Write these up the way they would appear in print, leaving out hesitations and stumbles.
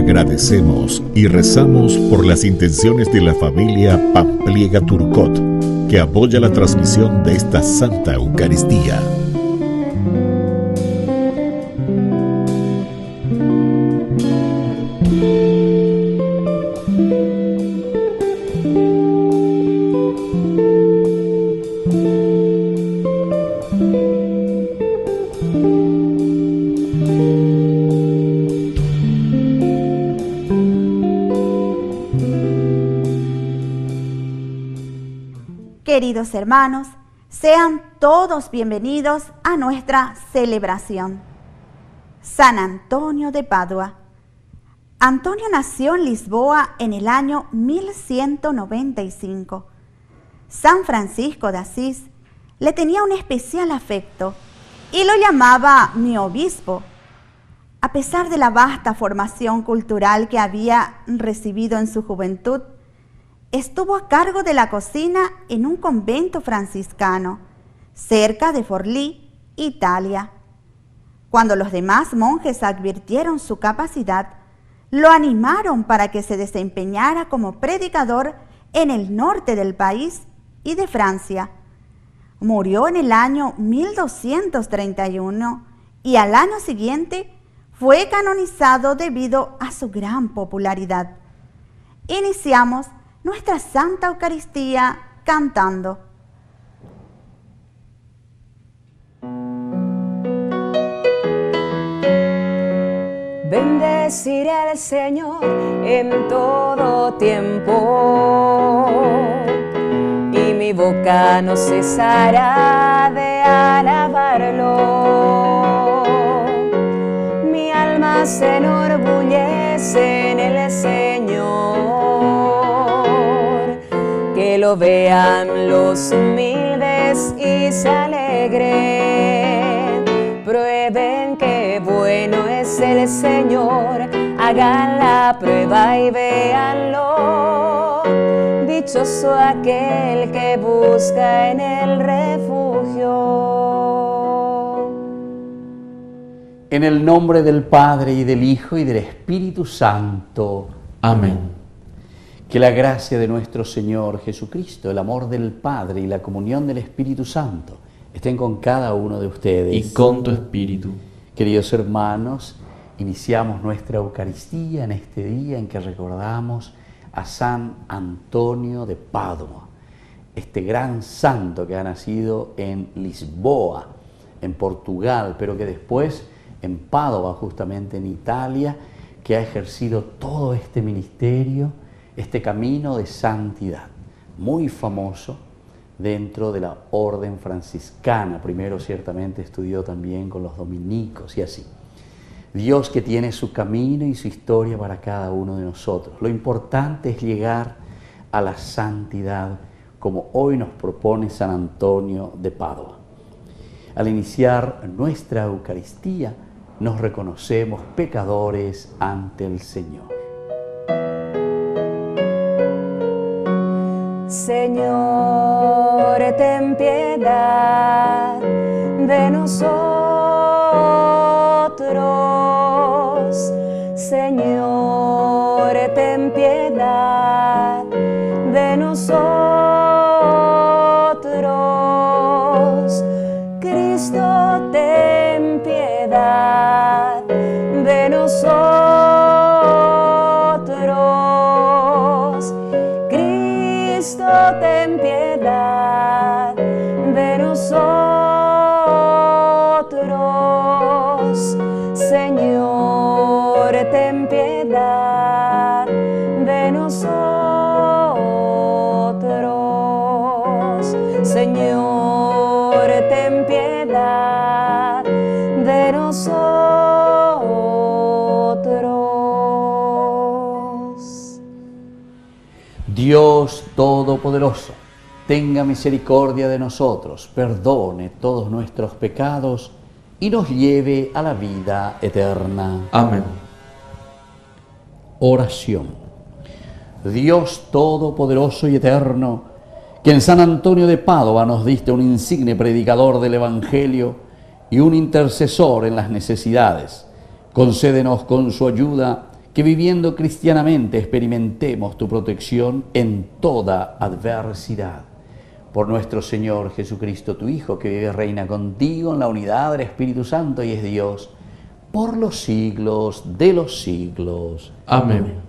Agradecemos y rezamos por las intenciones de la familia Pampliega Turcot, que apoya la transmisión de esta Santa Eucaristía. Queridos hermanos, sean todos bienvenidos a nuestra celebración. San Antonio de Padua. Antonio nació en Lisboa en el año 1195. San Francisco de Asís le tenía un especial afecto y lo llamaba mi obispo. A pesar de la vasta formación cultural que había recibido en su juventud, estuvo a cargo de la cocina en un convento franciscano, cerca de Forlì, Italia. Cuando los demás monjes advirtieron su capacidad, lo animaron para que se desempeñara como predicador en el norte del país y de Francia. Murió en el año 1231 y al año siguiente fue canonizado debido a su gran popularidad. Iniciamos nuestra Santa Eucaristía cantando. Bendeciré al Señor en todo tiempo, y mi boca no cesará de alabarlo. Mi alma se enorgullece en el Señor. Que lo vean los humildes y se alegren. Prueben que bueno es el Señor. Hagan la prueba y véanlo. Dichoso aquel que busca en el refugio. En el nombre del Padre, y del Hijo, y del Espíritu Santo. Amén. Que la gracia de nuestro Señor Jesucristo, el amor del Padre y la comunión del Espíritu Santo estén con cada uno de ustedes. Y con tu espíritu. Queridos hermanos, iniciamos nuestra Eucaristía en este día en que recordamos a San Antonio de Padua, este gran santo que ha nacido en Lisboa, en Portugal, pero que después en Padua, justamente en Italia, que ha ejercido todo este ministerio, este camino de santidad, muy famoso dentro de la orden franciscana. Primero ciertamente estudió también con los dominicos y así. Dios que tiene su camino y su historia para cada uno de nosotros. Lo importante es llegar a la santidad como hoy nos propone San Antonio de Padua. Al iniciar nuestra Eucaristía nos reconocemos pecadores ante el Señor. Señor, ten piedad de nosotros. Señor, ten piedad de nosotros. Cristo, ten piedad de nosotros. Ten piedad de nosotros. Señor, ten piedad de nosotros. Señor, ten piedad de nosotros. Dios Todopoderoso, tenga misericordia de nosotros, perdone todos nuestros pecados y nos lleve a la vida eterna. Amén. Oración. Dios Todopoderoso y Eterno, que en San Antonio de Padua nos diste un insigne predicador del Evangelio y un intercesor en las necesidades, concédenos con su ayuda que viviendo cristianamente experimentemos tu protección en toda adversidad. Por nuestro Señor Jesucristo, tu Hijo, que vive y reina contigo en la unidad del Espíritu Santo y es Dios, por los siglos de los siglos. Amén.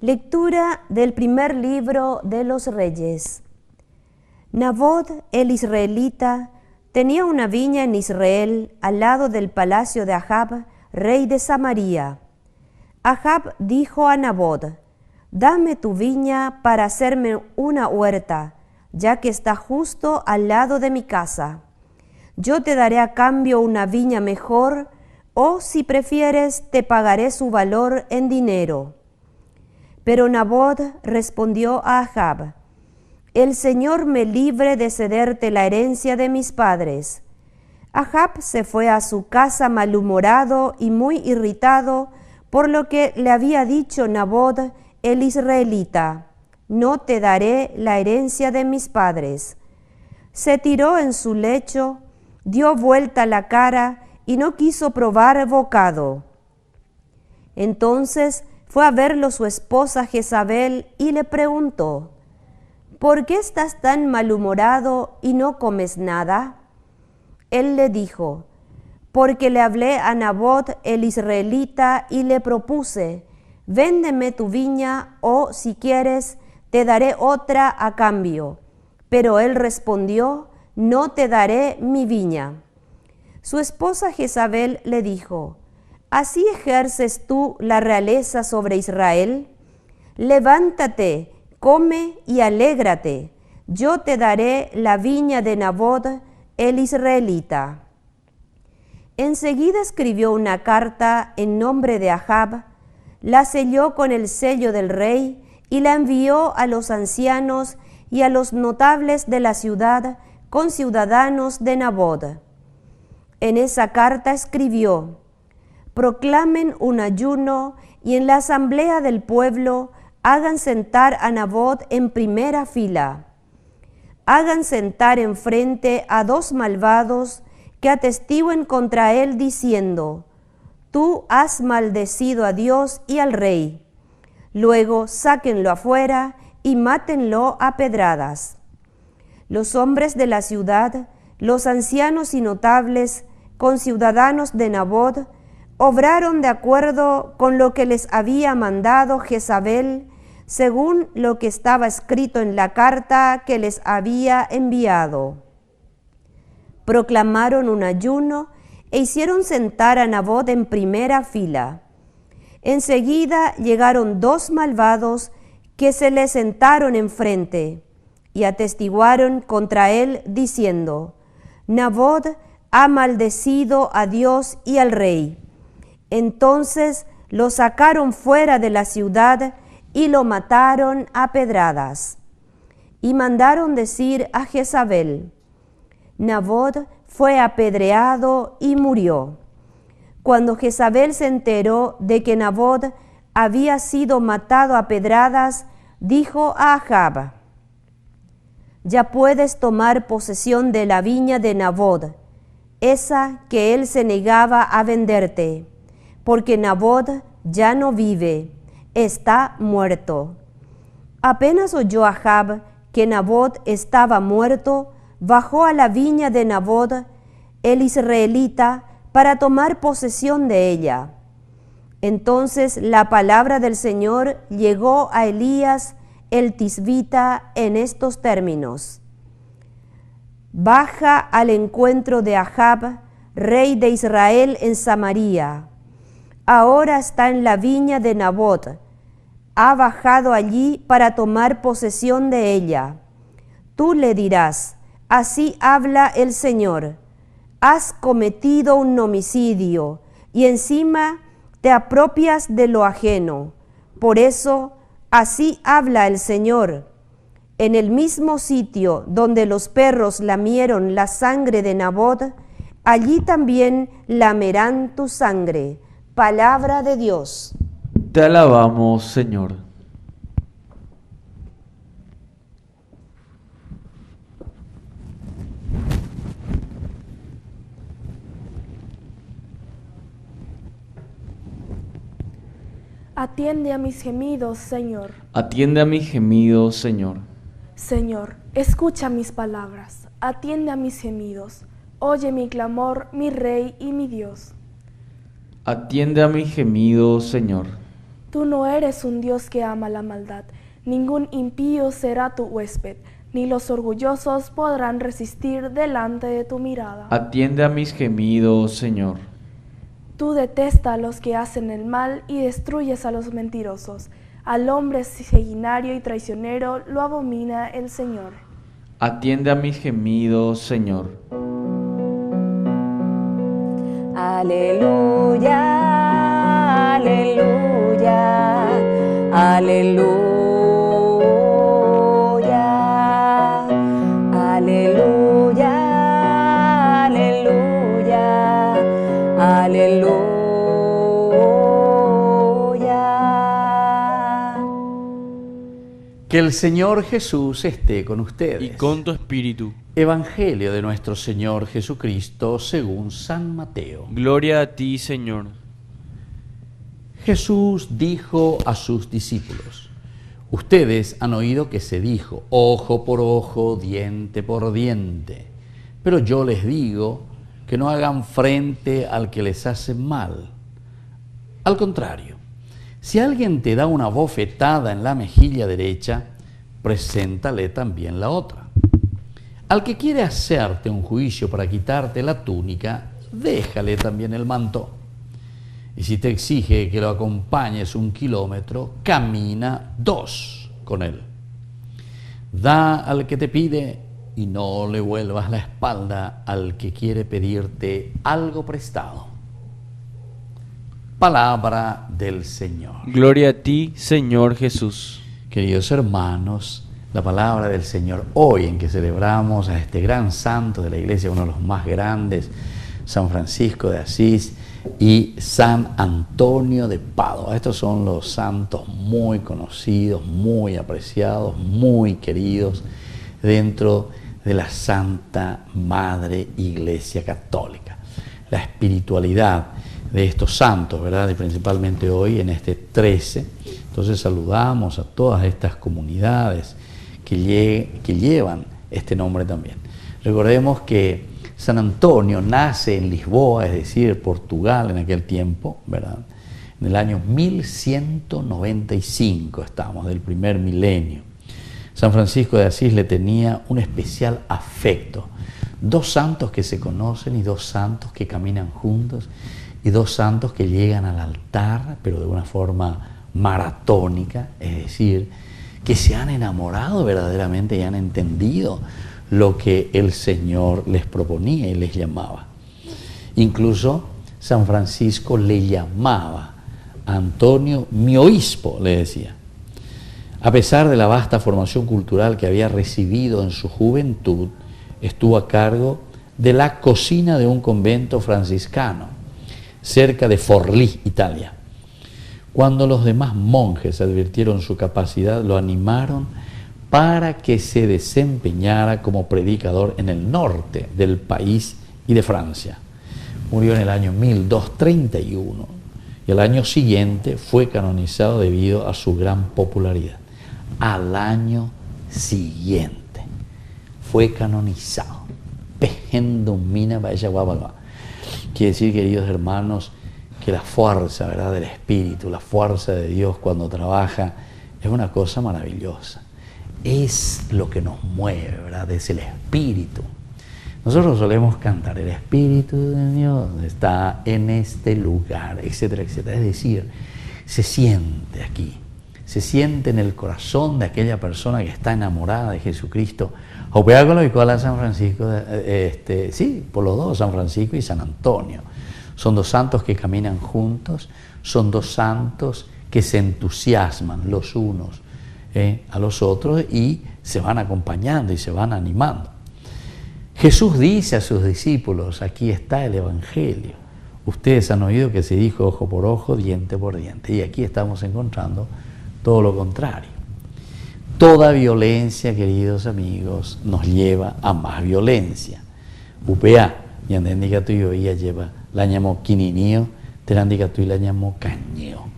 Lectura del primer libro de los Reyes. Nabot el israelita tenía una viña en Israel al lado del palacio de Ahab, rey de Samaria. Ahab dijo a Nabot: «Dame tu viña para hacerme una huerta, ya que está justo al lado de mi casa. Yo te daré a cambio una viña mejor, o si prefieres, te pagaré su valor en dinero». Pero Nabot respondió a Ahab: «El Señor me libre de cederte la herencia de mis padres». Ahab se fue a su casa malhumorado y muy irritado por lo que le había dicho Nabot el israelita: «No te daré la herencia de mis padres». Se tiró en su lecho, dio vuelta la cara y no quiso probar bocado. Entonces fue a verlo su esposa Jezabel y le preguntó: «¿Por qué estás tan malhumorado y no comes nada?». Él le dijo: «Porque le hablé a Nabot el israelita y le propuse: véndeme tu viña, o si quieres, te daré otra a cambio». Pero él respondió: «No te daré mi viña». Su esposa Jezabel le dijo: ¿así ejerces tú la realeza sobre Israel? Levántate, come y alégrate, yo te daré la viña de Nabot el israelita. Enseguida escribió una carta en nombre de Ahab, la selló con el sello del rey y la envió a los ancianos y a los notables de la ciudad con ciudadanos de Nabot. En esa carta escribió: «Proclamen un ayuno y en la asamblea del pueblo hagan sentar a Nabot en primera fila. Hagan sentar enfrente a 2 malvados que atestiguen contra él diciendo: tú has maldecido a Dios y al rey. Luego sáquenlo afuera y mátenlo a pedradas». Los hombres de la ciudad, los ancianos y notables, conciudadanos de Nabot, obraron de acuerdo con lo que les había mandado Jezabel, según lo que estaba escrito en la carta que les había enviado. Proclamaron un ayuno e hicieron sentar a Nabot en primera fila. Enseguida llegaron 2 malvados que se le sentaron enfrente y atestiguaron contra él diciendo: «Nabot ha maldecido a Dios y al rey». Entonces lo sacaron fuera de la ciudad y lo mataron a pedradas. Y mandaron decir a Jezabel: «Nabot fue apedreado y murió». Cuando Jezabel se enteró de que Nabot había sido matado a pedradas, dijo a Ahab: «Ya puedes tomar posesión de la viña de Nabot, esa que él se negaba a venderte, porque Nabot ya no vive, está muerto». Apenas oyó Ahab que Nabot estaba muerto, bajó a la viña de Nabot, el israelita, para tomar posesión de ella. Entonces la palabra del Señor llegó a Elías el tisbita en estos términos: «Baja al encuentro de Ahab, rey de Israel en Samaria. Ahora está en la viña de Nabot, ha bajado allí para tomar posesión de ella. Tú le dirás: así habla el Señor, has cometido un homicidio y encima te apropias de lo ajeno. Por eso, así habla el Señor: en el mismo sitio donde los perros lamieron la sangre de Nabot, allí también lamerán tu sangre». Palabra de Dios. Te alabamos, Señor. Atiende a mis gemidos, Señor. Atiende a mis gemidos, Señor. Señor, escucha mis palabras, atiende a mis gemidos. Oye mi clamor, mi Rey y mi Dios. Atiende a mis gemidos, Señor. Tú no eres un Dios que ama la maldad. Ningún impío será tu huésped, ni los orgullosos podrán resistir delante de tu mirada. Atiende a mis gemidos, Señor. Tú detestas a los que hacen el mal y destruyes a los mentirosos. Al hombre sanguinario y traicionero lo abomina el Señor. Atiende a mis gemidos, Señor. Aleluya, aleluya, aleluya, aleluya, aleluya, aleluya. Que el Señor Jesús esté con ustedes. Y con tu espíritu. Evangelio de nuestro Señor Jesucristo según San Mateo. Gloria a ti, Señor. Jesús dijo a sus discípulos: ustedes han oído que se dijo, ojo por ojo, diente por diente. Pero yo les digo que no hagan frente al que les hace mal. Al contrario, si alguien te da una bofetada en la mejilla derecha, preséntale también la otra. Al que quiere hacerte un juicio para quitarte la túnica, déjale también el manto. Y si te exige que lo acompañes 1 kilómetro, camina 2 con él. Da al que te pide y no le vuelvas la espalda al que quiere pedirte algo prestado. Palabra del Señor. Gloria a ti, Señor Jesús. Queridos hermanos, la palabra del Señor hoy en que celebramos a este gran santo de la Iglesia, uno de los más grandes, San Francisco de Asís y San Antonio de Padua. Estos son los santos muy conocidos, muy apreciados, muy queridos dentro de la Santa Madre Iglesia Católica. La espiritualidad de estos santos, ¿verdad? Y principalmente hoy en este 13. Entonces saludamos a todas estas comunidades que llevan este nombre también. Recordemos que San Antonio nace en Lisboa, es decir, Portugal en aquel tiempo, ¿verdad? En el año 1195 estamos, del primer milenio. San Francisco de Asís le tenía un especial afecto. 2 santos que se conocen y 2 santos que caminan juntos y 2 santos que llegan al altar, pero de una forma maratónica, es decir, que se han enamorado verdaderamente y han entendido lo que el Señor les proponía y les llamaba. Incluso San Francisco le llamaba a Antonio mi obispo, le decía. A pesar de la vasta formación cultural que había recibido en su juventud, estuvo a cargo de la cocina de un convento franciscano, cerca de Forlì, Italia. Cuando los demás monjes advirtieron su capacidad, lo animaron para que se desempeñara como predicador en el norte del país y de Francia. Murió en el año 1231 y al año siguiente fue canonizado debido a su gran popularidad. Al año siguiente fue canonizado. Quiere decir, queridos hermanos, que la fuerza, ¿verdad?, del Espíritu, la fuerza de Dios cuando trabaja, es una cosa maravillosa. Es lo que nos mueve, ¿verdad? Es el Espíritu. Nosotros solemos cantar, el Espíritu de Dios está en este lugar, etcétera, etcétera. Es decir, se siente aquí, se siente en el corazón de aquella persona que está enamorada de Jesucristo. Aupeágolo y cola San Francisco, sí, por los 2, San Francisco y San Antonio. Son 2 santos que caminan juntos, son 2 santos que se entusiasman los unos a los otros y se van acompañando y se van animando. Jesús dice a sus discípulos, aquí está el Evangelio. Ustedes han oído que se dijo ojo por ojo, diente por diente. Y aquí estamos encontrando todo lo contrario. Toda violencia, queridos amigos, nos lleva a más violencia. Upea, y andéndica tuyo ella lleva la llamó quininio, terándica tuyo la llamó cañeo.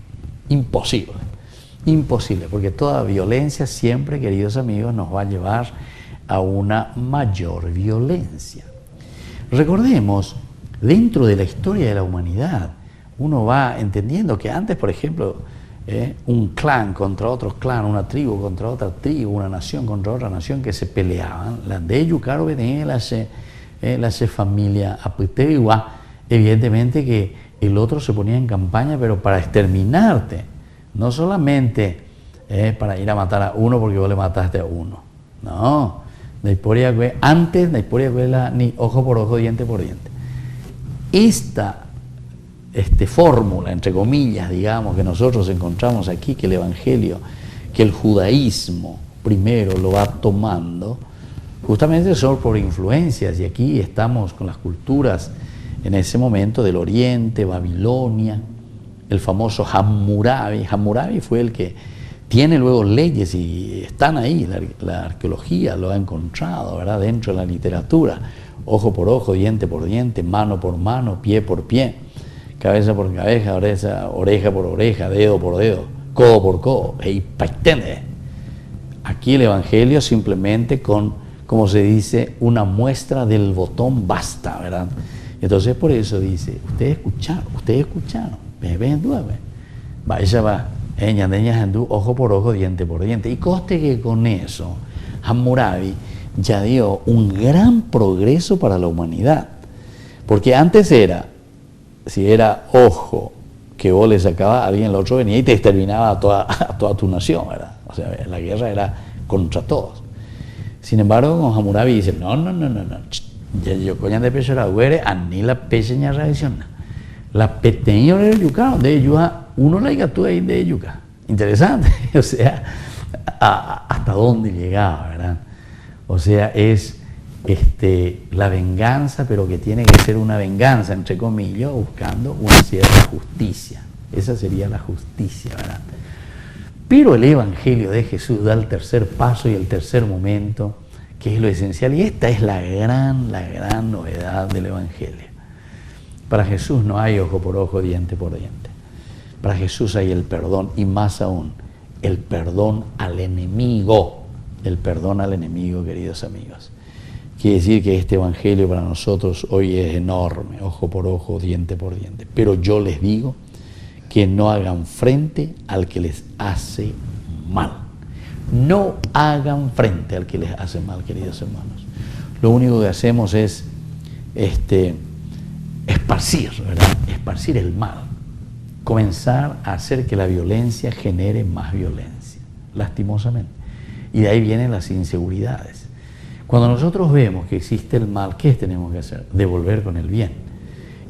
Imposible, imposible, porque toda violencia siempre, queridos amigos, nos va a llevar a una mayor violencia. Recordemos, dentro de la historia de la humanidad, uno va entendiendo que antes, por ejemplo, un clan contra otro clan, una tribu contra otra tribu, una nación contra otra nación que se peleaban, la de Yucaro venía la familia Aputegua, evidentemente que el otro se ponía en campaña, pero para exterminarte, no solamente para ir a matar a uno porque vos le mataste a uno, no, antes la historia ni ojo por ojo, diente por diente. Esta fórmula, entre comillas, digamos, que nosotros encontramos aquí, que el Evangelio, que el judaísmo primero lo va tomando, justamente son por influencias, y aquí estamos con las culturas en ese momento del Oriente, Babilonia, el famoso Hammurabi. Hammurabi fue el que tiene luego leyes y están ahí, la arqueología lo ha encontrado, ¿verdad?, dentro de la literatura, ojo por ojo, diente por diente, mano por mano, pie por pie, cabeza por cabeza, oreja por oreja, dedo por dedo, codo por codo, aquí el Evangelio simplemente con, como se dice, una muestra del botón basta, ¿verdad? Entonces por eso dice, ustedes escucharon, vaya va, ojo por ojo, diente por diente. Y conste que con eso Hammurabi ya dio un gran progreso para la humanidad, porque antes si era ojo que vos le sacabas a alguien, el otro venía y te exterminaba a toda tu nación, ¿verdad? O sea, la guerra era contra todos. Sin embargo, con Hammurabi dice, no, yo coñan de pecho la güere, ni la pequeña reacciona. La pequeña de yuca, de yuca, uno la gatúa ahí de yuca. Interesante, o sea, hasta dónde llegaba, ¿verdad? O sea, es la venganza, pero que tiene que ser una venganza, entre comillas, buscando una cierta justicia. Esa sería la justicia, ¿verdad? Pero el Evangelio de Jesús da el tercer paso y el tercer momento, que es lo esencial, y esta es la gran novedad del Evangelio. Para Jesús no hay ojo por ojo, diente por diente. Para Jesús hay el perdón, y más aún, el perdón al enemigo. El perdón al enemigo, queridos amigos. Quiere decir que este Evangelio para nosotros hoy es enorme, ojo por ojo, diente por diente. Pero yo les digo que no hagan frente al que les hace mal. No hagan frente al que les hace mal, queridos hermanos. Lo único que hacemos es esparcir, ¿verdad? Esparcir el mal. Comenzar a hacer que la violencia genere más violencia, lastimosamente. Y de ahí vienen las inseguridades. Cuando nosotros vemos que existe el mal, ¿qué tenemos que hacer? Devolver con el bien.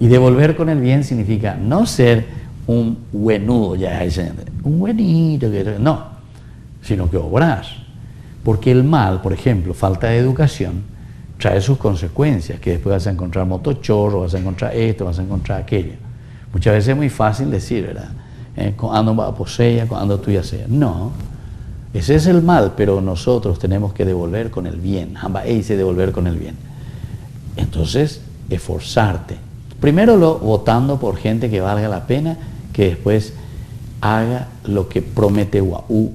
Y devolver con el bien significa no ser un buenudo, un buenito, no, sino que obrar. Porque el mal, por ejemplo, falta de educación, trae sus consecuencias, que después vas a encontrar motochorro, vas a encontrar esto, vas a encontrar aquello. Muchas veces es muy fácil decir, ¿verdad? Cuando va a poseer, cuando tú ya seas. No, ese es el mal, pero nosotros tenemos que devolver con el bien. Dice devolver con el bien. Entonces, esforzarte. Primero votando por gente que valga la pena, que después haga lo que promete Guaú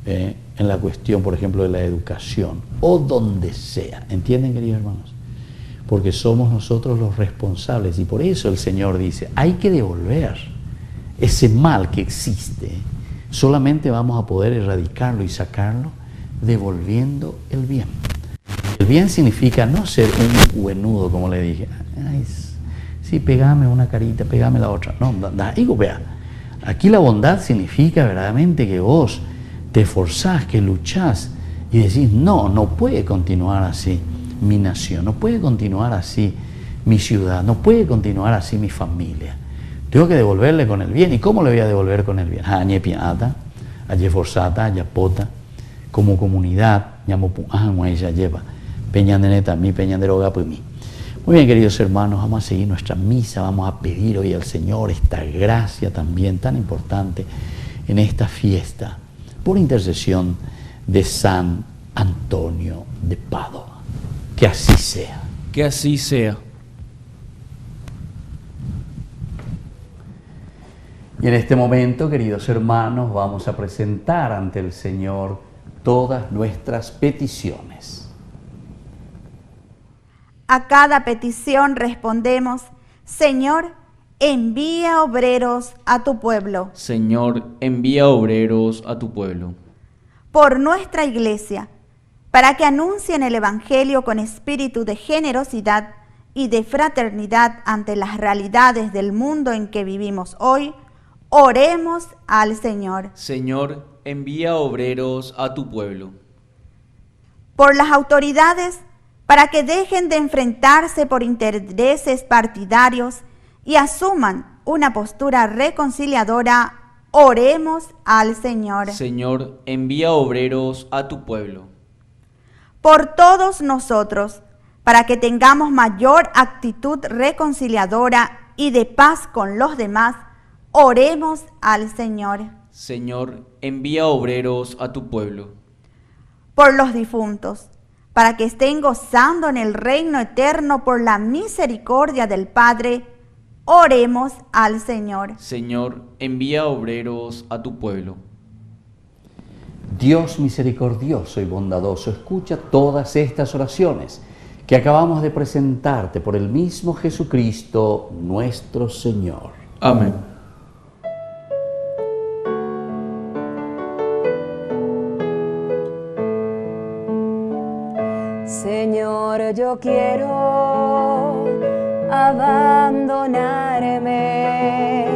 en la cuestión, por ejemplo, de la educación, o donde sea. ¿Entienden, queridos hermanos? Porque somos nosotros los responsables, y por eso el Señor dice, hay que devolver ese mal que existe. Solamente vamos a poder erradicarlo y sacarlo devolviendo el bien. El bien significa no ser un buenudo, como le dije. Ay, sí, pegame una carita, pegame la otra. No, digo, vea, aquí la bondad significa verdaderamente que vos te esforzás, que luchás y decís, no puede continuar así mi nación, no puede continuar así mi ciudad, no puede continuar así mi familia. Tengo que devolverle con el bien. ¿Y cómo le voy a devolver con el bien? Como comunidad, muy bien, queridos hermanos, vamos a seguir nuestra misa, vamos a pedir hoy al Señor esta gracia también tan importante en esta fiesta, por intercesión de San Antonio de Padua. Que así sea. Que así sea. Y en este momento, queridos hermanos, vamos a presentar ante el Señor todas nuestras peticiones. A cada petición respondemos: Señor, envía obreros a tu pueblo. Señor, envía obreros a tu pueblo. Por nuestra iglesia, para que anuncien el Evangelio con espíritu de generosidad y de fraternidad ante las realidades del mundo en que vivimos hoy, oremos al Señor. Señor, envía obreros a tu pueblo. Por las autoridades, para que dejen de enfrentarse por intereses partidarios y asuman una postura reconciliadora, oremos al Señor. Señor, envía obreros a tu pueblo. Por todos nosotros, para que tengamos mayor actitud reconciliadora y de paz con los demás, oremos al Señor. Señor, envía obreros a tu pueblo. Por los difuntos, para que estén gozando en el reino eterno por la misericordia del Padre, oremos al Señor. Señor, envía obreros a tu pueblo. Dios misericordioso y bondadoso, escucha todas estas oraciones que acabamos de presentarte por el mismo Jesucristo, nuestro Señor. Amén. Señor, yo quiero abandonarme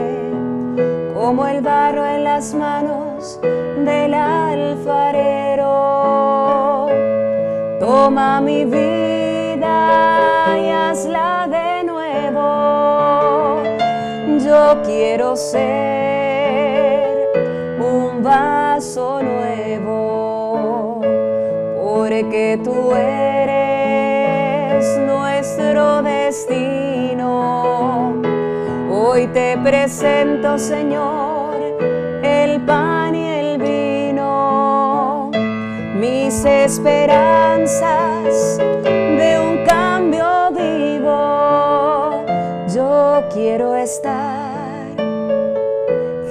como el barro en las manos del alfarero. Toma mi vida y hazla de nuevo. Yo quiero ser un vaso nuevo, porque tú eres nuestro destino. Hoy te presento, Señor, el pan y el vino, mis esperanzas de un cambio vivo. Yo quiero estar,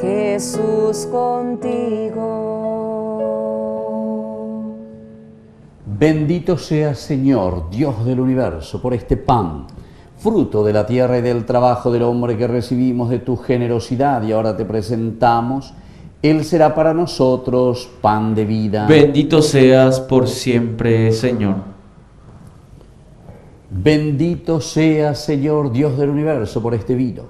Jesús, contigo. Bendito seas, Señor, Dios del universo, por este pan, fruto de la tierra y del trabajo del hombre que recibimos de tu generosidad y ahora te presentamos. Él será para nosotros pan de vida. Bendito seas por siempre, Señor. Bendito seas, Señor, Dios del universo, por este vino,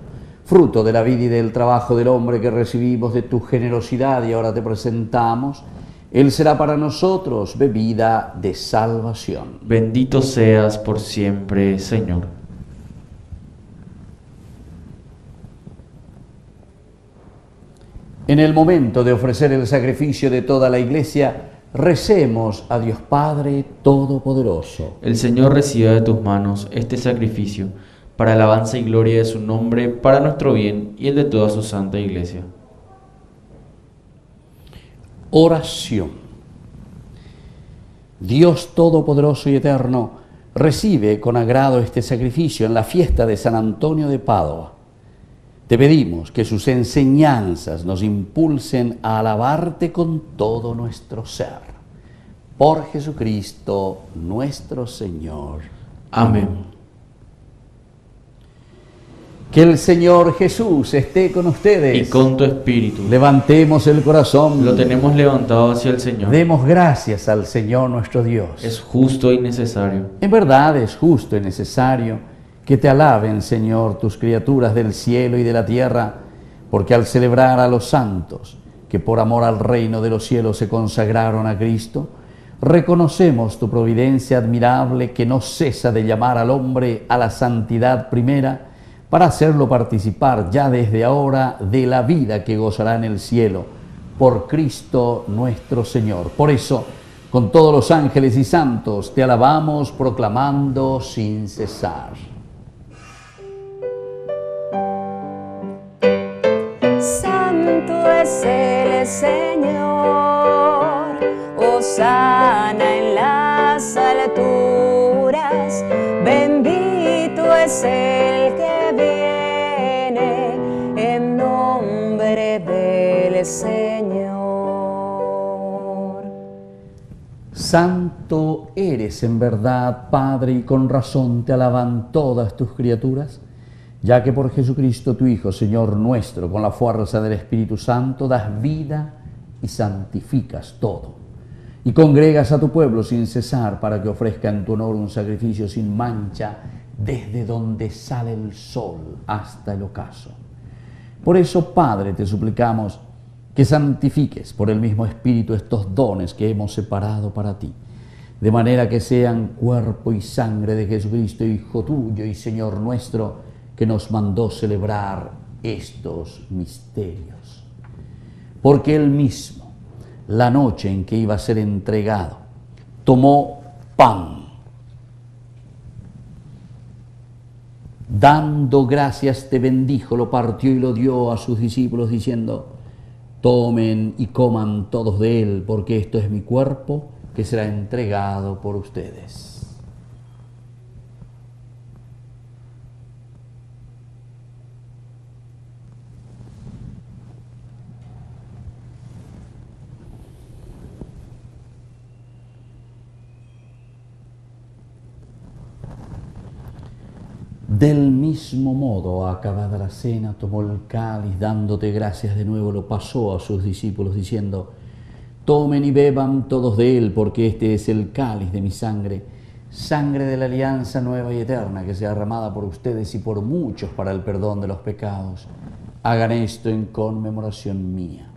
fruto de la vida y del trabajo del hombre que recibimos de tu generosidad y ahora te presentamos. Él será para nosotros bebida de salvación. Bendito seas por siempre, Señor. En el momento de ofrecer el sacrificio de toda la Iglesia, recemos a Dios Padre Todopoderoso. El Señor reciba de tus manos este sacrificio para alabanza y gloria de su nombre, para nuestro bien y el de toda su santa Iglesia. Oración. Dios Todopoderoso y Eterno, recibe con agrado este sacrificio en la fiesta de San Antonio de Padua. Te pedimos que sus enseñanzas nos impulsen a alabarte con todo nuestro ser. Por Jesucristo nuestro Señor. Amén. Que el Señor Jesús esté con ustedes. Y con tu espíritu. Levantemos el corazón. Lo tenemos levantado hacia el Señor. Demos gracias al Señor nuestro Dios. Es justo y necesario. En verdad es justo y necesario que te alaben, Señor, tus criaturas del cielo y de la tierra, porque al celebrar a los santos que por amor al reino de los cielos se consagraron a Cristo, reconocemos tu providencia admirable que no cesa de llamar al hombre a la santidad primera, para hacerlo participar ya desde ahora de la vida que gozará en el cielo, por Cristo nuestro Señor. Por eso, con todos los ángeles y santos, te alabamos proclamando sin cesar. Santo es el Señor, hosana en las alturas, bendito es el que viene en nombre Señor. Santo eres en verdad, Padre, y con razón te alaban todas tus criaturas, ya que por Jesucristo tu Hijo, Señor nuestro, con la fuerza del Espíritu Santo, das vida y santificas todo. Y congregas a tu pueblo sin cesar para que ofrezca en tu honor un sacrificio sin mancha desde donde sale el sol hasta el ocaso. Por eso, Padre, te suplicamos que santifiques por el mismo Espíritu estos dones que hemos separado para ti, de manera que sean cuerpo y sangre de Jesucristo, Hijo tuyo y Señor nuestro, que nos mandó celebrar estos misterios. Porque Él mismo, la noche en que iba a ser entregado, tomó pan, dando gracias te bendijo, lo partió y lo dio a sus discípulos diciendo: tomen y coman todos de él, porque esto es mi cuerpo que será entregado por ustedes. Del mismo modo, acabada la cena, tomó el cáliz, dándote gracias de nuevo, lo pasó a sus discípulos, diciendo: tomen y beban todos de él, porque este es el cáliz de mi sangre, sangre de la alianza nueva y eterna, que sea derramada por ustedes y por muchos para el perdón de los pecados. Hagan esto en conmemoración mía.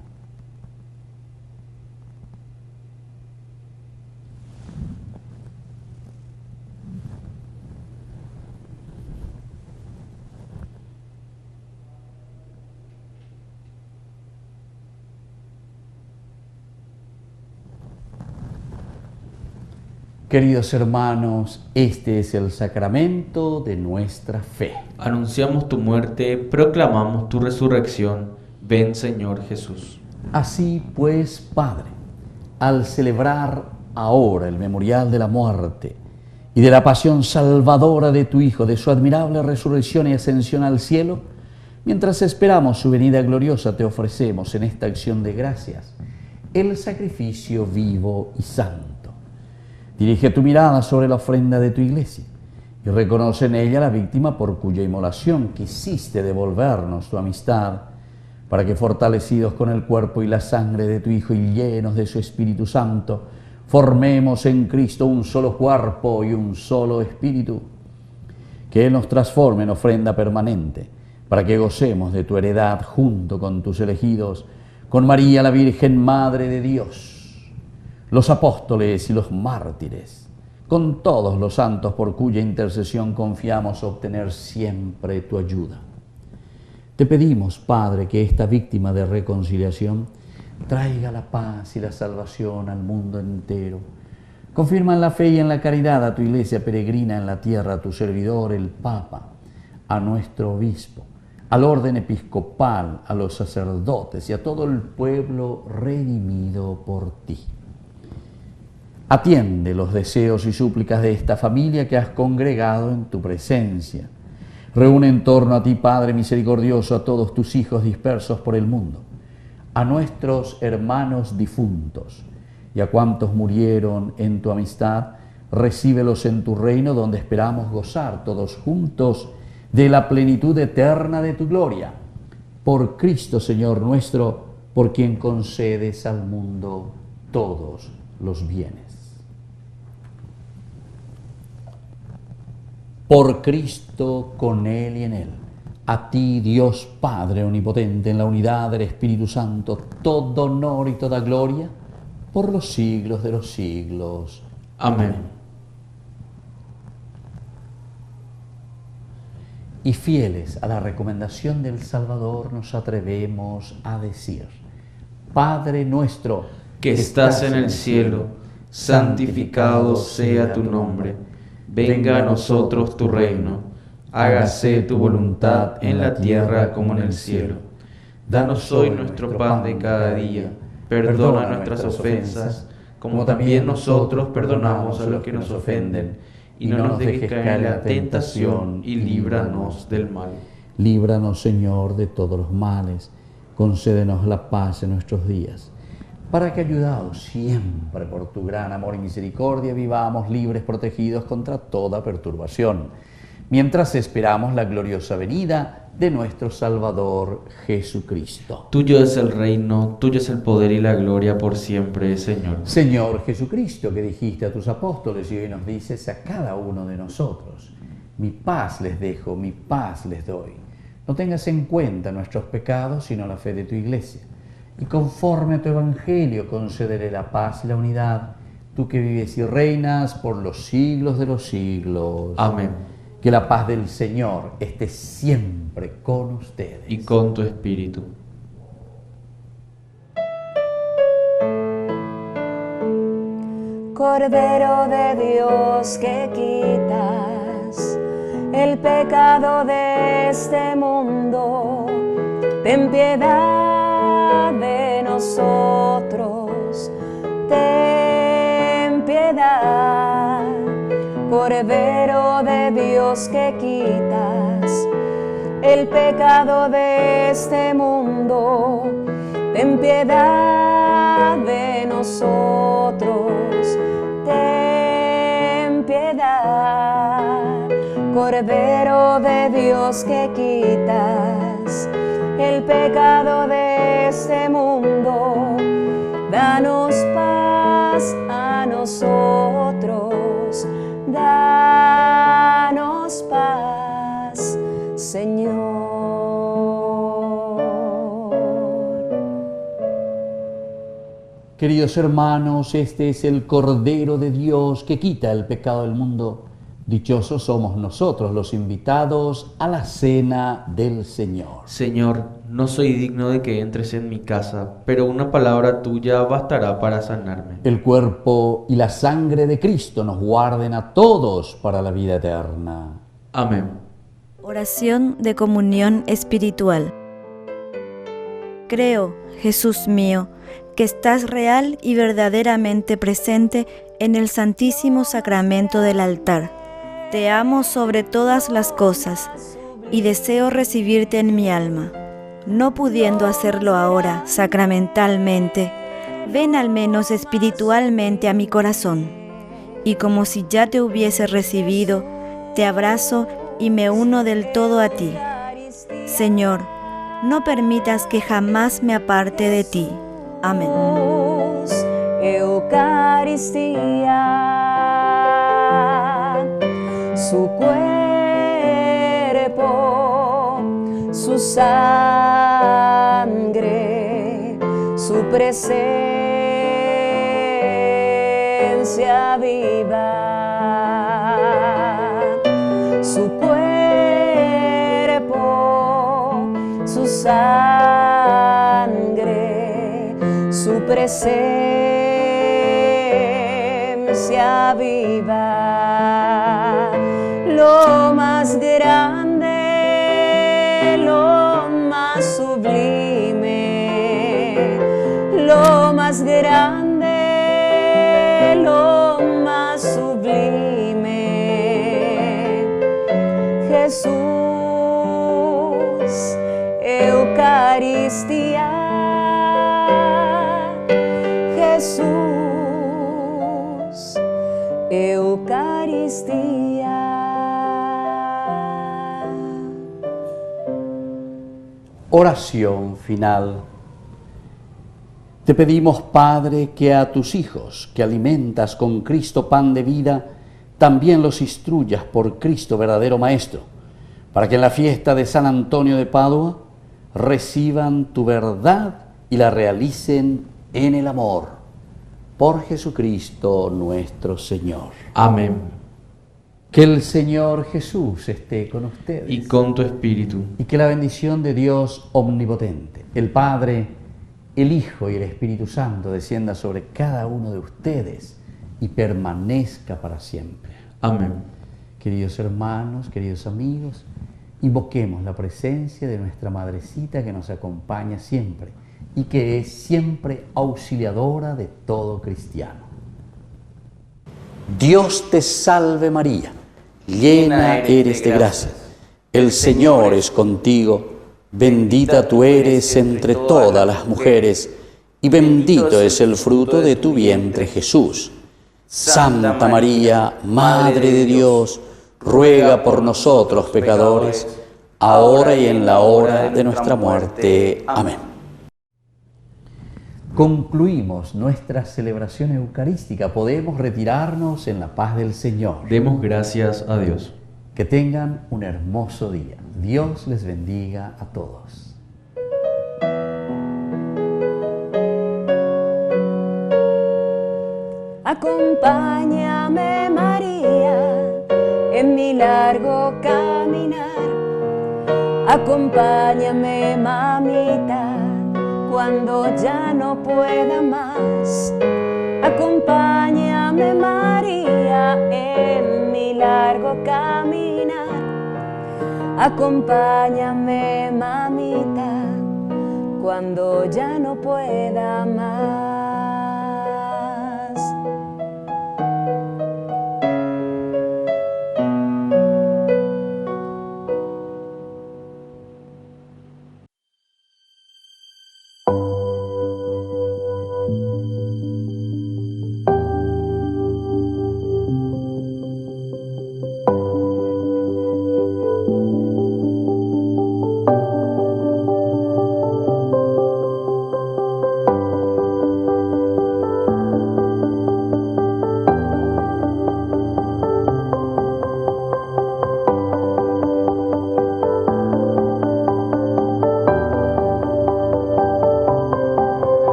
Queridos hermanos, este es el sacramento de nuestra fe. Anunciamos tu muerte, proclamamos tu resurrección. Ven, Señor Jesús. Así pues, Padre, al celebrar ahora el memorial de la muerte y de la pasión salvadora de tu Hijo, de su admirable resurrección y ascensión al cielo, mientras esperamos su venida gloriosa, te ofrecemos en esta acción de gracias el sacrificio vivo y santo. Dirige tu mirada sobre la ofrenda de tu iglesia y reconoce en ella la víctima por cuya inmolación quisiste devolvernos tu amistad, para que, fortalecidos con el cuerpo y la sangre de tu Hijo y llenos de su Espíritu Santo, formemos en Cristo un solo cuerpo y un solo espíritu. Que Él nos transforme en ofrenda permanente, para que gocemos de tu heredad junto con tus elegidos, con María la Virgen Madre de Dios, los apóstoles y los mártires, con todos los santos por cuya intercesión confiamos obtener siempre tu ayuda. Te pedimos, Padre, que esta víctima de reconciliación traiga la paz y la salvación al mundo entero. Confirma en la fe y en la caridad a tu iglesia peregrina en la tierra, a tu servidor, el Papa, a nuestro obispo, al orden episcopal, a los sacerdotes y a todo el pueblo redimido por ti. Atiende los deseos y súplicas de esta familia que has congregado en tu presencia. Reúne en torno a ti, Padre misericordioso, a todos tus hijos dispersos por el mundo, a nuestros hermanos difuntos y a cuantos murieron en tu amistad. Recíbelos en tu reino, donde esperamos gozar todos juntos de la plenitud eterna de tu gloria. Por Cristo, Señor nuestro, por quien concedes al mundo todos los bienes. Por Cristo, con Él y en Él, a ti, Dios Padre omnipotente, en la unidad del Espíritu Santo, todo honor y toda gloria, por los siglos de los siglos. Amén. Y fieles a la recomendación del Salvador, nos atrevemos a decir: Padre nuestro, que estás en el cielo, santificado sea tu nombre. Venga a nosotros tu reino, hágase tu voluntad en la tierra como en el cielo. Danos hoy nuestro pan de cada día, perdona nuestras ofensas, como también nosotros perdonamos a los que nos ofenden, y no nos dejes caer en la tentación, y líbranos del mal. Líbranos, Señor, de todos los males, concédenos la paz en nuestros días, para que, ayudados siempre por tu gran amor y misericordia, vivamos libres, protegidos contra toda perturbación, mientras esperamos la gloriosa venida de nuestro Salvador Jesucristo. Tuyo es el reino, tuyo es el poder y la gloria por siempre, Señor. Señor Jesucristo, que dijiste a tus apóstoles y hoy nos dices a cada uno de nosotros: mi paz les dejo, mi paz les doy. No tengas en cuenta nuestros pecados, sino la fe de tu Iglesia. Y conforme a tu Evangelio concederé la paz y la unidad, tú que vives y reinas por los siglos de los siglos. Amén. Que la paz del Señor esté siempre con ustedes. Y con tu espíritu. Cordero de Dios que quitas el pecado de este mundo, ten piedad de nosotros, ten piedad. Cordero de Dios que quitas el pecado de este mundo, ten piedad de nosotros, ten piedad. Cordero de Dios que quitas el pecado de este mundo, danos paz a nosotros, danos paz, Señor. Queridos hermanos, este es el Cordero de Dios que quita el pecado del mundo. Dichosos somos nosotros los invitados a la cena del Señor. Señor, no soy digno de que entres en mi casa, pero una palabra tuya bastará para sanarme. El cuerpo y la sangre de Cristo nos guarden a todos para la vida eterna. Amén. Oración de comunión espiritual. Creo, Jesús mío, que estás real y verdaderamente presente en el Santísimo Sacramento del altar. Te amo sobre todas las cosas y deseo recibirte en mi alma. No pudiendo hacerlo ahora sacramentalmente, ven al menos espiritualmente a mi corazón. Y como si ya te hubiese recibido, te abrazo y me uno del todo a ti. Señor, no permitas que jamás me aparte de ti. Amén. Eucaristía, su cuerpo, su sangre, su presencia viva, su cuerpo, su sangre, su presencia viva, lo más grande, lo más sublime, lo más grande, lo más sublime, Jesús, Eucaristía, Jesús, Eucaristía. Oración final. Te pedimos, Padre, que a tus hijos, que alimentas con Cristo pan de vida, también los instruyas por Cristo verdadero Maestro, para que en la fiesta de San Antonio de Padua reciban tu verdad y la realicen en el amor. Por Jesucristo nuestro Señor. Amén. Que el Señor Jesús esté con ustedes. Y con tu espíritu. Y que la bendición de Dios omnipotente, el Padre, el Hijo y el Espíritu Santo descienda sobre cada uno de ustedes y permanezca para siempre. Amén. Queridos hermanos, queridos amigos, invoquemos la presencia de nuestra Madrecita que nos acompaña siempre y que es siempre auxiliadora de todo cristiano. Dios te salve María, llena eres de gracia, el Señor es contigo, Bendita tú eres entre todas las mujeres, y bendito es el fruto de tu vientre, Jesús. Santa María, Madre de Dios, ruega por nosotros pecadores, ahora y en la hora de nuestra muerte. Amén. Concluimos nuestra celebración eucarística. Podemos retirarnos en la paz del Señor. Demos gracias a Dios. Que tengan un hermoso día. Dios les bendiga a todos. Acompáñame, María, en mi largo caminar. Acompáñame, mamita, cuando ya no pueda más. Acompáñame, María, en mi largo caminar. Acompáñame, mamita, cuando ya no pueda más.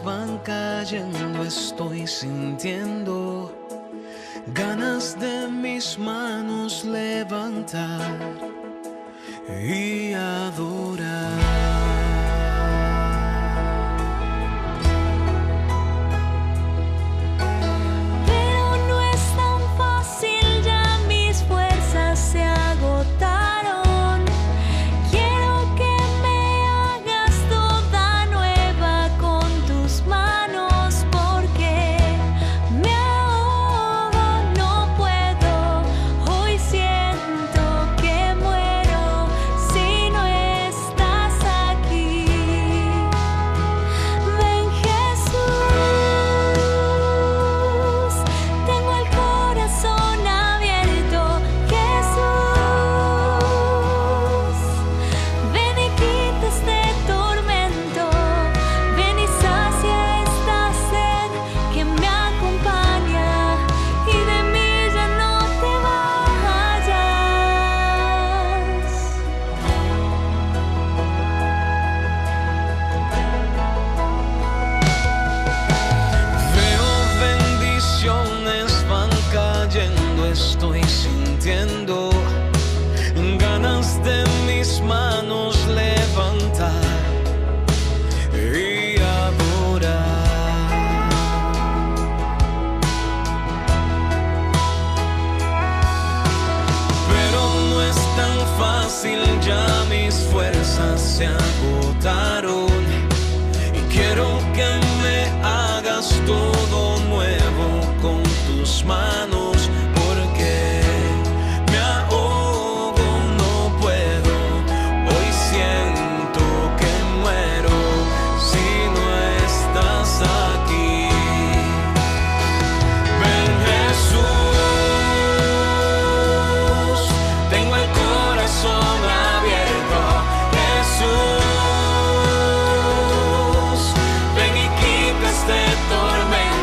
Van cayendo, estoy sintiendo ganas de mis manos levantar y adorar. Pero no es tan fácil, ya mis fuerzas se agotaron. Quiero que me hagas toda nueva con tus manos, porque me ahogo, no puedo. Hoy siento que muero si no estás aquí. Ven, Jesús, tengo el corazón abierto. Jesús, ven y quita este tormento. Ven y sacia esta sed que me acompaña, y de mí ya no te vayas. Veo bendiciones van cayendo, estoy sintiendo ganas de mis manos levantar y adorar. Pero no es tan fácil, ya mis fuerzas se agotaron, y quiero que me hagas todo nuevo con tus manos, porque me ahogo, no puedo. Hoy siento que muero si no estás aquí. Ven, Jesús, tengo el corazón abierto. Jesús, ven y quita este tormento.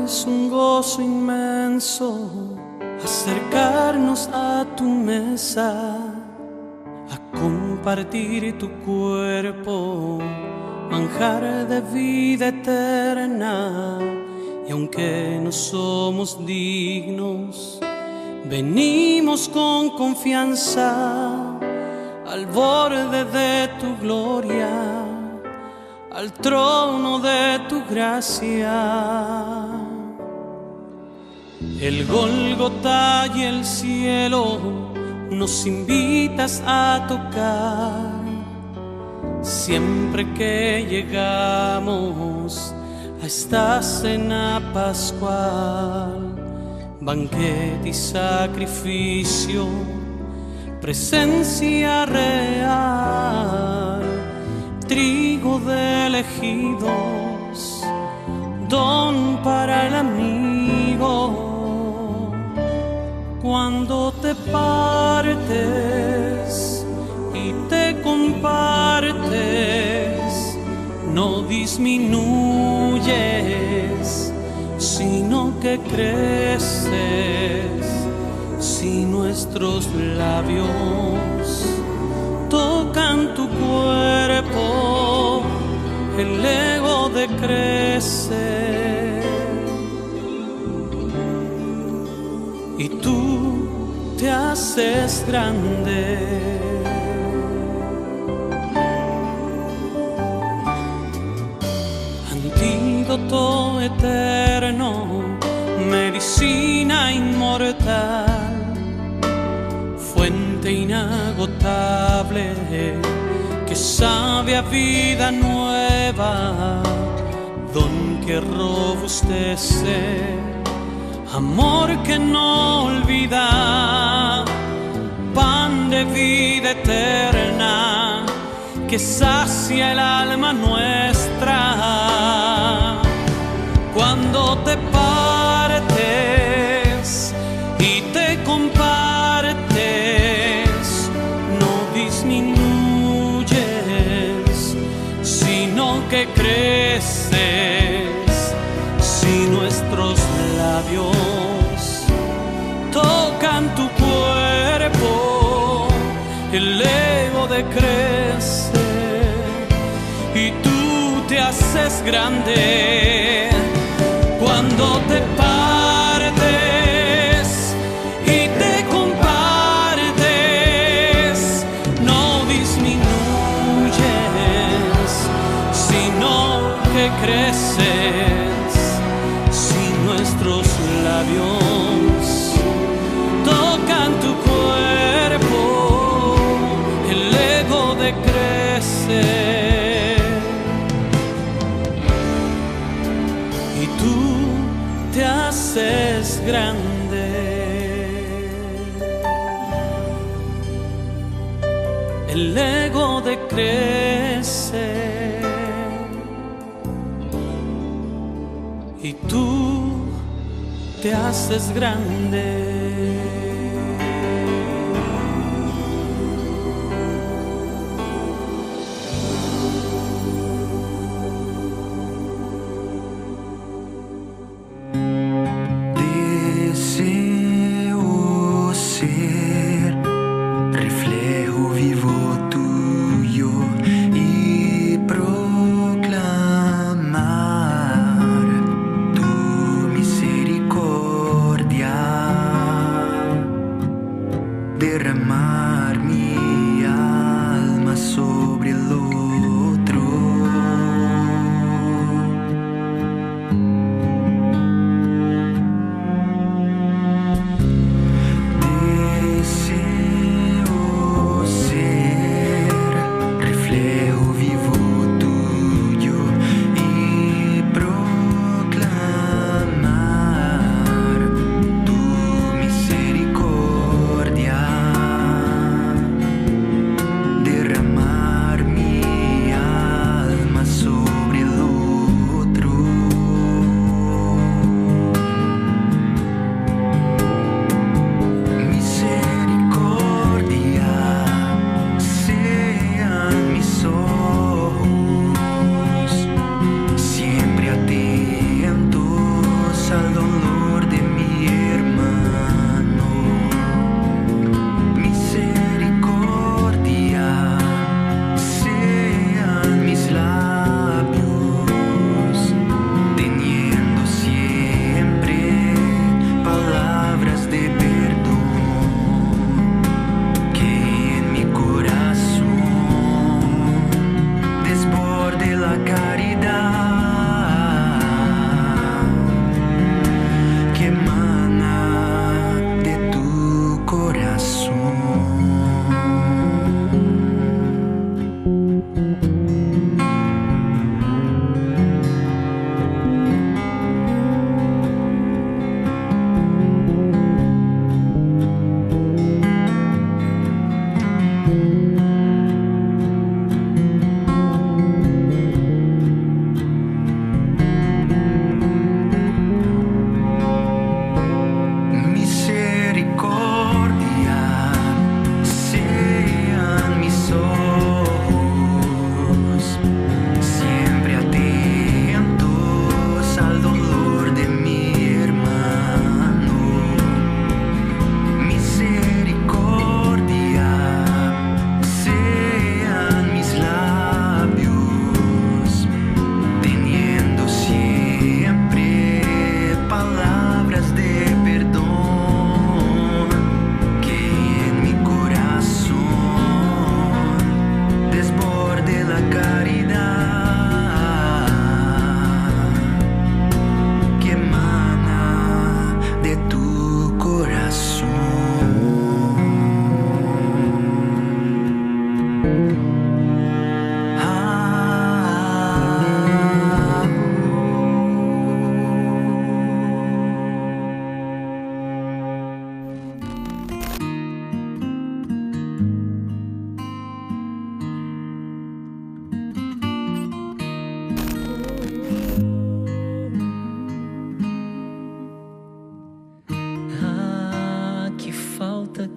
Es un gozo inmenso acercarnos a tu mesa, a compartir tu cuerpo, manjar de vida eterna. Y aunque no somos dignos, venimos con confianza al borde de tu gloria, al trono de tu gracia. El Gólgota y el cielo nos invitas a tocar. Siempre que llegamos a esta cena pascual, banquete y sacrificio, presencia real, trigo de elegidos, don para el amigo. Cuando te partes y te compartes, no disminuyes, sino que creces. Si nuestros labios tocan tu cuerpo, el ego decrece. Y tú te haces grande. Antídoto eterno, medicina inmortal, fuente inagotable que sabe a vida nueva, don que robustece, amor que no olvida, pan de vida eterna que sacia el alma nuestra. Cuando te partes y te compartes, no disminuyes, sino que creces. Si nuestros labios tocan tu cuerpo, el ego decrece y tú te haces grande. Cuando te partes y te compartes, no disminuyes, sino que creces. Si nuestros labios tocan tu cuerpo, el ego decrece. Y tú te haces grande. El ego decrece. Y tú te haces grande. Misericordia. la caridad que emana de tu corazón.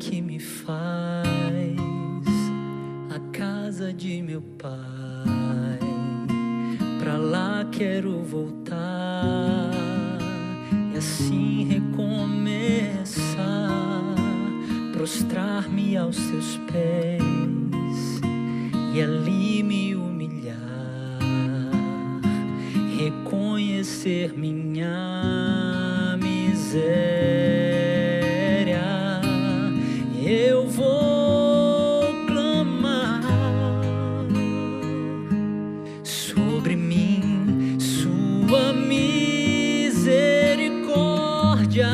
Que me faz a casa de meu pai. Pra lá quero voltar e assim recomeçar, prostrar-me aos teus pés e ali me humilhar, reconhecer minha miséria. Eu vou clamar sobre mim sua misericórdia,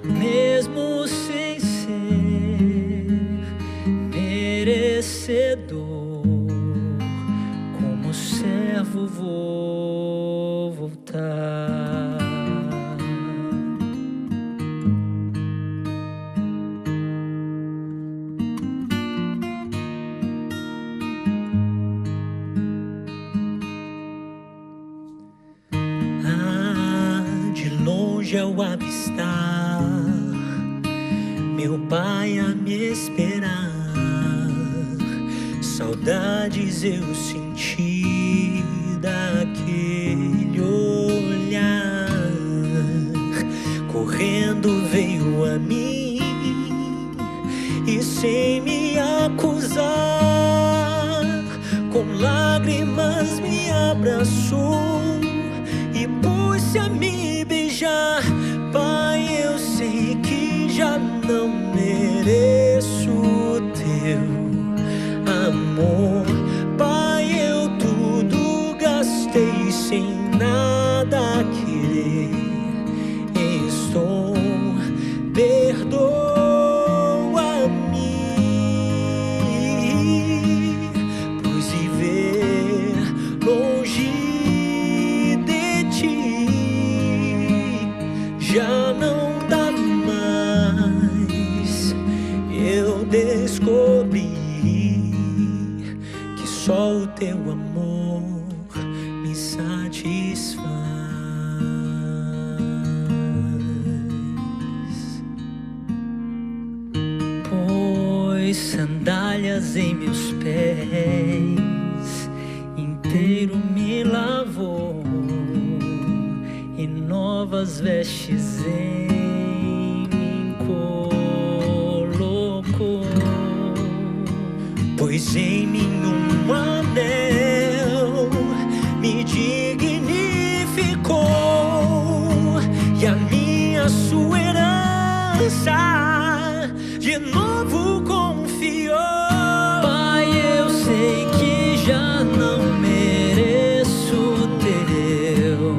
mesmo sem ser merecedor. Como servo vou voltar. Ao avistar meu pai a me esperar, saudades eu senti daquele olhar. Correndo veio a mim e sem me acusar, com lágrimas me abraçou e pôs-se a me beijar. Pai, eu sei que já não mereço o teu amor. Pai, eu tudo gastei sem nada querer. Estou, perdoa-me, pois viver longe já não dá mais. Eu descobri que só o teu amor me satisfaz. Pois sandálias em meus pés inteiro me lavou e novas vestes em mim colocou. Pois em mim um anel me dignificou e a minha sua herança de novo confiou. Pai, eu sei que já não mereço o teu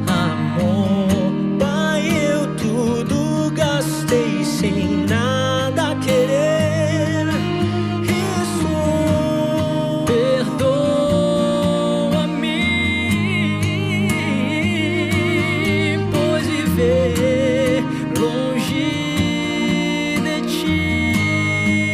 amor. Pai, eu tudo gastei sem nada querer. Isso, perdoa-me, pois viver longe de ti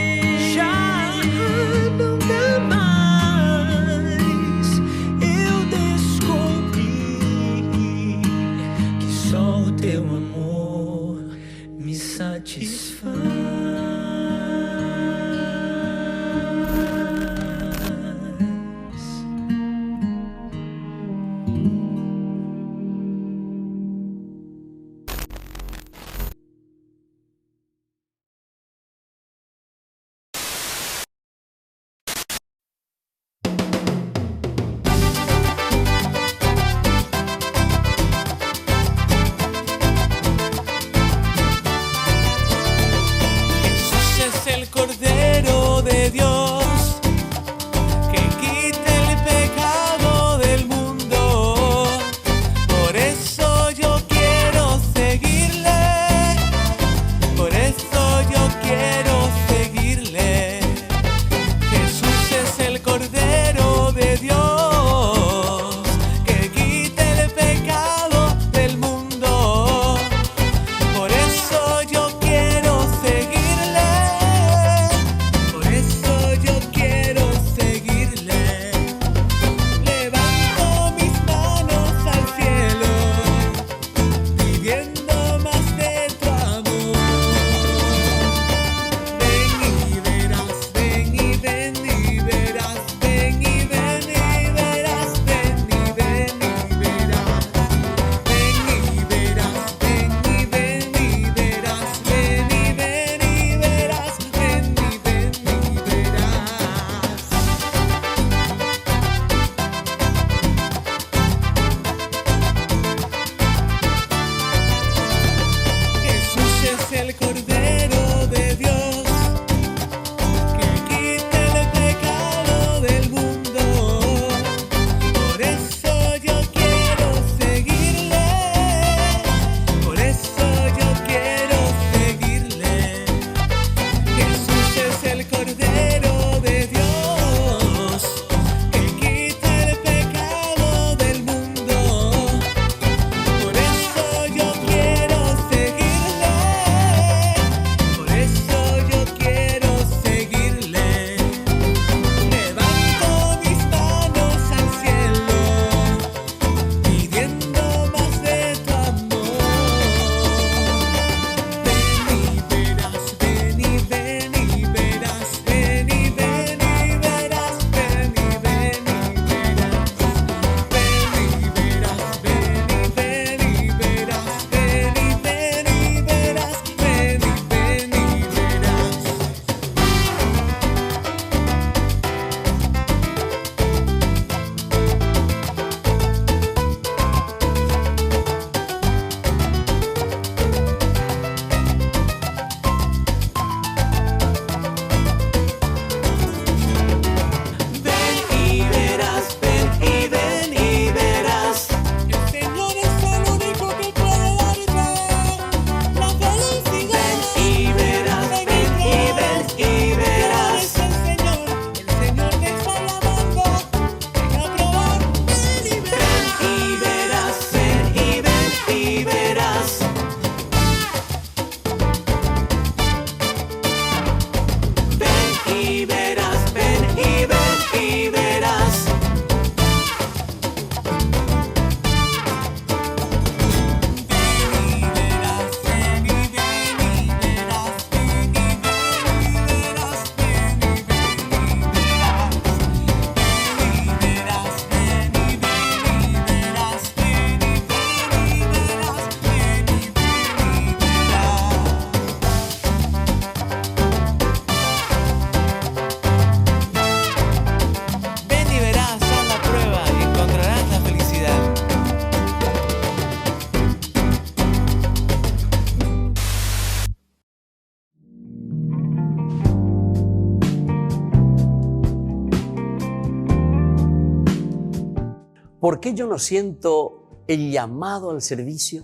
¿por qué yo no siento el llamado al servicio?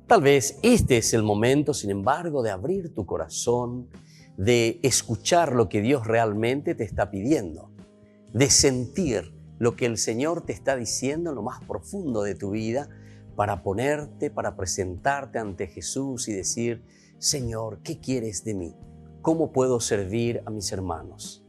Tal vez este es el momento, sin embargo, de abrir tu corazón, de escuchar lo que Dios realmente te está pidiendo, de sentir lo que el Señor te está diciendo en lo más profundo de tu vida, para ponerte, para presentarte ante Jesús y decir: Señor, ¿qué quieres de mí? ¿Cómo puedo servir a mis hermanos?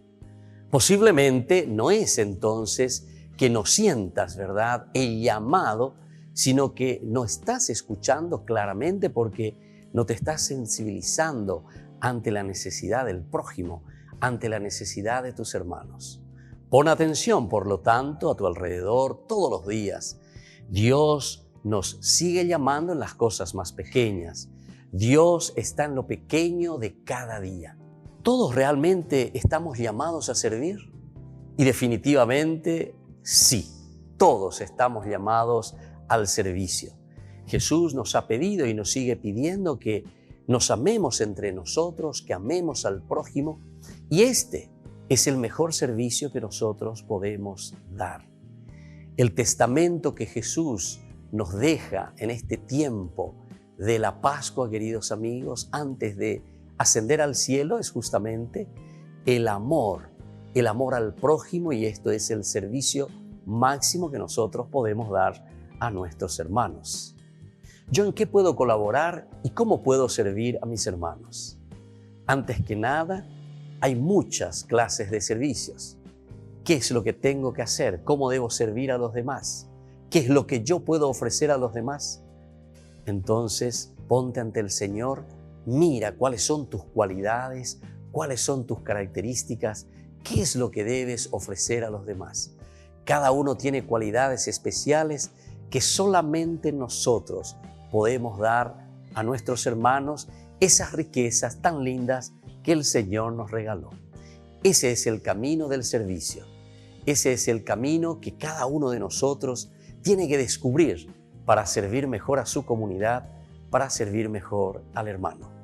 Posiblemente no es entonces que no sientas, ¿verdad?, el llamado, sino que no estás escuchando claramente porque no te estás sensibilizando ante la necesidad del prójimo, ante la necesidad de tus hermanos. Pon atención, por lo tanto, a tu alrededor todos los días. Dios nos sigue llamando en las cosas más pequeñas. Dios está en lo pequeño de cada día. ¿Todos realmente estamos llamados a servir? Y definitivamente sí, todos estamos llamados al servicio. Jesús nos ha pedido y nos sigue pidiendo que nos amemos entre nosotros, que amemos al prójimo, y este es el mejor servicio que nosotros podemos dar. El testamento que Jesús nos deja en este tiempo de la Pascua, queridos amigos, antes de ascender al cielo, es justamente el amor al prójimo, y esto es el servicio máximo que nosotros podemos dar a nuestros hermanos. ¿Yo en qué puedo colaborar y cómo puedo servir a mis hermanos? Antes que nada, hay muchas clases de servicios. ¿Qué es lo que tengo que hacer? ¿Cómo debo servir a los demás? ¿Qué es lo que yo puedo ofrecer a los demás? Entonces, ponte ante el Señor, mira cuáles son tus cualidades, cuáles son tus características, qué es lo que debes ofrecer a los demás. Cada uno tiene cualidades especiales que solamente nosotros podemos dar a nuestros hermanos, esas riquezas tan lindas que el Señor nos regaló. Ese es el camino del servicio. Ese es el camino que cada uno de nosotros tiene que descubrir para servir mejor a su comunidad, para servir mejor al hermano.